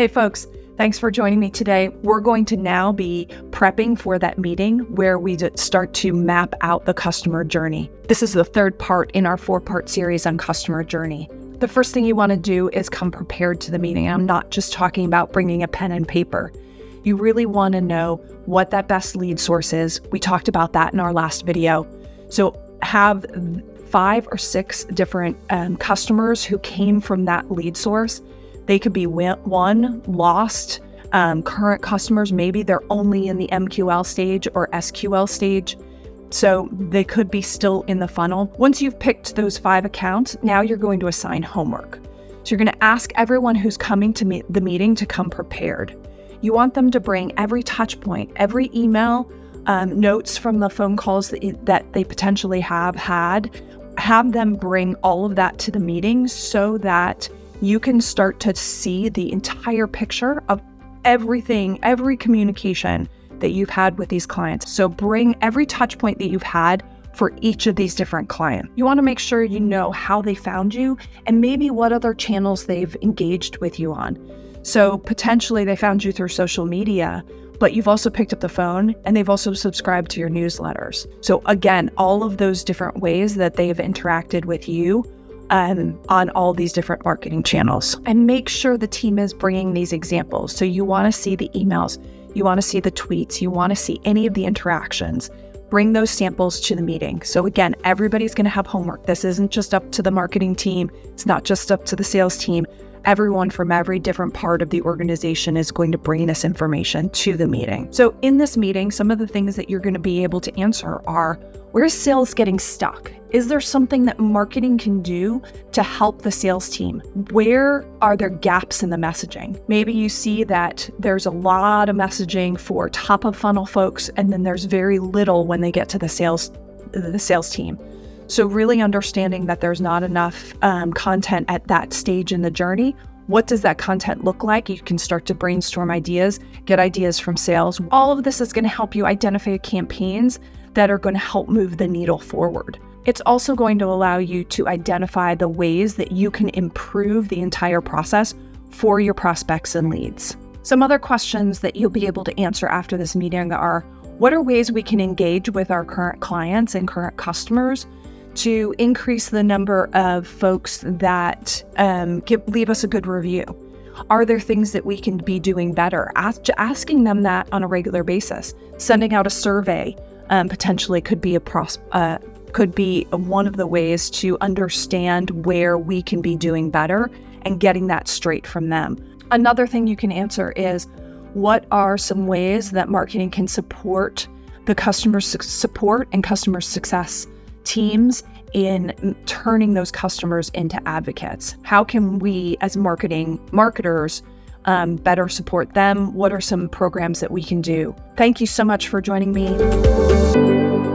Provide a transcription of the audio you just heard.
Hey folks, thanks for joining me today. We're going to now be prepping for that meeting where we start to map out the customer journey. This is the third part in our 4-part series on customer journey. The first thing you want to do is come prepared to the meeting. I'm not just talking about bringing a pen and paper. You really want to know what that best lead source is. We talked about that in our last video. So have 5 or 6 different customers who came from that lead source. They could be one lost current customers. Maybe they're only in the MQL stage or SQL stage. So they could be still in the funnel. Once you've picked those 5 accounts, now you're going to assign homework. So you're going to ask everyone who's coming to the meeting to come prepared. You want them to bring every touch point, every email, notes from the phone calls that they potentially have had. Have them bring all of that to the meeting so that you can start to see the entire picture of everything, every communication that you've had with these clients. So bring every touch point that you've had for each of these different clients. You want to make sure you know how they found you and maybe what other channels they've engaged with you on. So potentially they found you through social media, but you've also picked up the phone and they've also subscribed to your newsletters. So again, all of those different ways that they've interacted with you on all these different marketing channels. And make sure the team is bringing these examples. So you want to see the emails, you want to see the tweets, you want to see any of the interactions. Bring those samples to the meeting. So again, everybody's going to have homework. This isn't just up to the marketing team. It's not just up to the sales team. Everyone from every different part of the organization is going to bring this information to the meeting. So in this meeting, some of the things that you're going to be able to answer are, where is sales getting stuck? Is there something that marketing can do to help the sales team? Where are there gaps in the messaging? Maybe you see that there's a lot of messaging for top of funnel folks, and then there's very little when they get to the sales team. So really understanding that there's not enough content at that stage in the journey. What does that content look like? You can start to brainstorm ideas, get ideas from sales. All of this is going to help you identify campaigns that are going to help move the needle forward. It's also going to allow you to identify the ways that you can improve the entire process for your prospects and leads. Some other questions that you'll be able to answer after this meeting are, what are ways we can engage with our current clients and current customers to increase the number of folks that leave us a good review? Are there things that we can be doing better? Asking them that on a regular basis. Sending out a survey potentially could be one of the ways to understand where we can be doing better and getting that straight from them. Another thing you can answer is, what are some ways that marketing can support the customer support and customer success teams in turning those customers into advocates? How can we as marketers better support them? What are some programs that we can do? Thank you so much for joining me.